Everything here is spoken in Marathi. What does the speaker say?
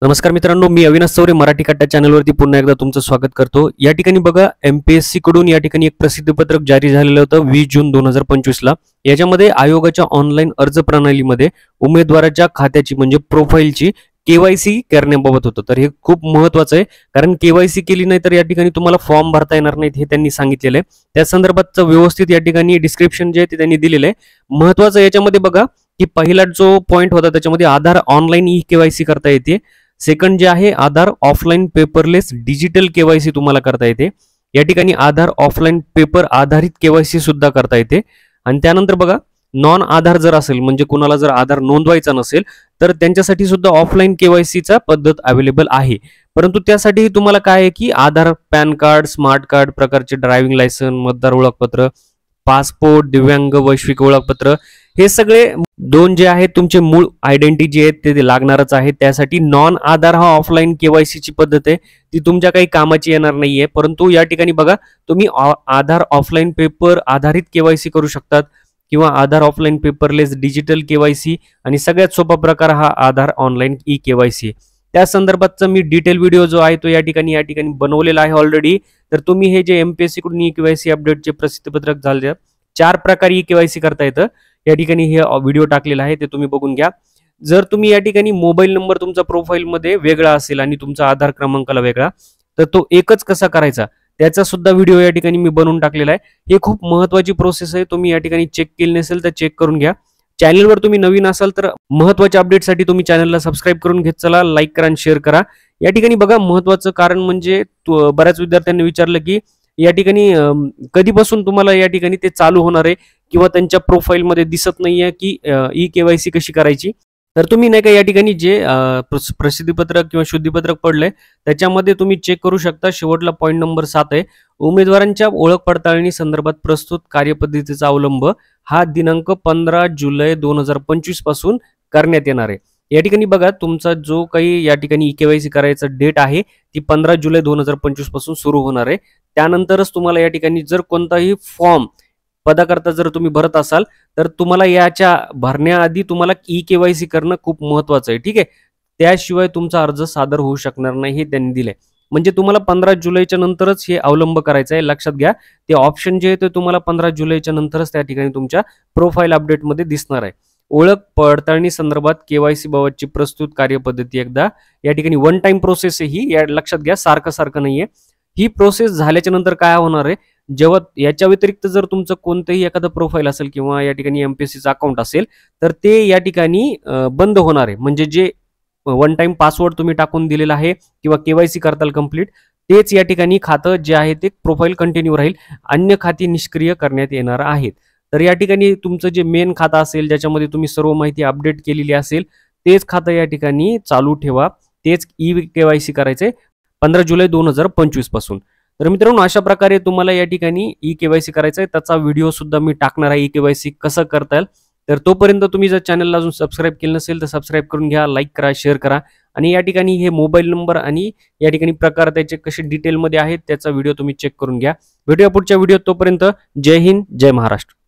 नमस्कार मित्रांनो, मी अविनाश चौरे मराठी कट्टा चॅनलवरती पुन्हा एकदा तुमचं स्वागत करतो। या ठिकाणी बघा, एमपीएससी कडून या ठिकाणी एक प्रसिद्धी पत्रक जारी झालेलं होतं 20 जून 2025 ला। याच्यामध्ये आयोगाच्या ऑनलाईन अर्ज प्रणालीमध्ये उमेदवाराच्या खात्याची म्हणजे प्रोफाईलची केवायसी करण्याबाबत होतं। तर हे खूप महत्त्वाचं आहे, कारण केवायसी केली नाही तर या ठिकाणी तुम्हाला फॉर्म भरता येणार नाहीत हे त्यांनी सांगितलेलं आहे। त्या संदर्भातचं व्यवस्थित या ठिकाणी डिस्क्रिप्शन जे आहे ते त्यांनी दिलेलं आहे। महत्त्वाचं याच्यामध्ये बघा की पहिला जो पॉईंट होता त्याच्यामध्ये आधार ऑनलाईन ई केवायसी करता येते। सेकंड जे आहे आधार ऑफलाईन पेपरलेस डिजिटल केवायसी तुम्हाला करता येते। या ठिकाणी आधार ऑफलाईन पेपर आधारित केवायसी सुद्धा करता येते। आणि त्यानंतर बघा, नॉन आधार जर असेल म्हणजे कुणाला जर आधार नोंदवायचा नसेल तर त्यांच्यासाठी सुद्धा ऑफलाईन केवायसीचा पद्धत अवेलेबल आहे। परंतु त्यासाठी तुम्हाला काय आहे की आधार, पॅन कार्ड, स्मार्ट कार्ड प्रकारचे ड्रायव्हिंग लायसन, मतदार ओळखपत्र, पासपोर्ट, दिव्यांग वैश्विक ओळखपत्र हे सगळे दोन जे आहेत तुमचे मूळ आयडेंटिटी जे आहेत ते लागणारच आहे। त्यासाठी नॉन आधार हा ऑफलाईन केवायसीची पद्धत आहे, ती तुमच्या काही कामाची येणार नाहीये। परंतु या ठिकाणी बघा, तुम्ही आधार ऑफलाईन पेपर आधारित केवायसी करू शकतात किंवा आधार ऑफलाईन पेपरलेस डिजिटल केवायसी, आणि सगळ्यात सोपा प्रकार हा आधार ऑनलाईन ई केवायसी। त्या संदर्भातचा मी डिटेल व्हिडिओ जो आहे तो या ठिकाणी बनवलेला आहे ऑलरेडी। तर तुम्ही हे जे एमपीएससी कडून ई केवायसी अपडेटचे प्रसिद्ध पत्रक झाले 4 प्रकारे ई केवायसी करता येतं, या ठिकाणी हे व्हिडिओ टाकलेला आहे ते तुम्ही बघून घ्या। जर तुम्ही या ठिकाणी मोबाईल नंबर तुमचा प्रोफाईल मध्ये वेगळा असेल आणि तुमचा आधार क्रमांकाला वेगळा, तर तो एकच कसा करायचा त्याचा सुद्धा व्हिडिओ या ठिकाणी मी बनवून टाकलेला आहे। हे खूप महत्त्वाची प्रोसेस आहे, तुम्ही या ठिकाणी चेक केली नसेल तर चेक करून घ्या। चॅनलवर तुम्ही नवीन असाल तर महत्त्वाच्या अपडेटसाठी तुम्ही चॅनलला सबस्क्राईब करून घेत चला, लाईक करा आणि शेअर करा। या ठिकाणी बघा, महत्त्वाचं कारण म्हणजे बऱ्याच विद्यार्थ्यांनी विचारलं की या ठिकाणी कधीपासून तुम्हाला या ठिकाणी ते चालू होणार आहे किंवा त्यांच्या प्रोफाईल मध्ये दिसत नाहीये की ई केवायसी कशी करायची। तर तुम्ही नाही का या ठिकाणी जे प्रसिद्धीपत्रक किंवा शुद्धीपत्रक पडलंय त्याच्यामध्ये तुम्ही चेक करू शकता। शेवटला पॉईंट नंबर 7 आहे, उमेदवारांच्या ओळख पडताळणी संदर्भात प्रस्तुत कार्यपद्धतीचा अवलंब हा दिनांक 15 जुलै 2025 पासून करण्यात येणार आहे। या ठिकाणी बघा, तुमचा जो काही या ठिकाणी ई केवायसी करायचा डेट आहे ती 15 जुलै 2025 पासून सुरू होणार आहे। त्यानंतरच तुम्हाला या ठिकाणी जर कोणताही फॉर्म पदाकरता जर तुम्ही भरत असाल तर तुम्हाला याच्या भरण्याआधी तुम्हाला ई केवायसी करणं खूप महत्त्वाचं आहे, ठीक आहे। त्याशिवाय तुमचा अर्ज सादर होऊ शकणार नाही हे त्यांनी दिलंय। म्हणजे तुम्हाला 15 जुलैच्या नंतरच हे अवलंब करायचं आहे, लक्षात घ्या। ते ऑप्शन जे आहे ते तुम्हाला 15 जुलैच्या नंतरच त्या ठिकाणी तुमच्या प्रोफाईल अपडेटमध्ये दिसणार आहे। ओळख पडताळणी संदर्भात केवायसी बाबतची प्रस्तुत कार्यपद्धती एकदा या ठिकाणी वन टाइम प्रोसेस आहे ही, लक्षात घ्या, सारखं नाहीये। ही प्रोसेस झाल्याच्या नंतर काय होणार आहे, जेव्हा याच्या व्यतिरिक्त जर तुमचं कोणतंही एखादं प्रोफाईल असेल किंवा या ठिकाणी एमपीएससीचं अकाउंट असेल तर ते या ठिकाणी बंद होणार आहे। म्हणजे जे वन टाइम पासवर्ड तुम्ही टाकून दिलेला आहे किंवा केवायसी करताल कंप्लीट, तेच या ठिकाणी खातं जे आहे ते प्रोफाईल कंटिन्यू राहील, अन्य खाती निष्क्रिय करण्यात येणार आहेत। तर या ठिकाणी तुमचं जे मेन खातं असेल ज्याच्यामध्ये तुम्ही सर्व माहिती अपडेट केलेली असेल तेच खातं या ठिकाणी चालू ठेवा, तेच ई केवायसी करायचंय 15 जुलै 2025 पासून। तर मित्रांनो, अशा प्रकारे तुम्हाला या ठिकाणी ई केवायसी करायचं आहे, त्याचा व्हिडिओ सुद्धा मी टाकणार आहे ई केवायसी कसं करता येईल। तर तोपर्यंत तुम्ही जर चॅनलला अजून सबस्क्राईब केलं नसेल तर सबस्क्राईब करून घ्या, लाईक करा, शेअर करा। आणि या ठिकाणी हे मोबाईल नंबर आणि या ठिकाणी प्रकार त्याचे कसे डिटेलमध्ये आहेत त्याचा व्हिडिओ तुम्ही चेक करून घ्या। भेटूया पुढच्या व्हिडिओत, तोपर्यंत जय हिंद, जय महाराष्ट्र।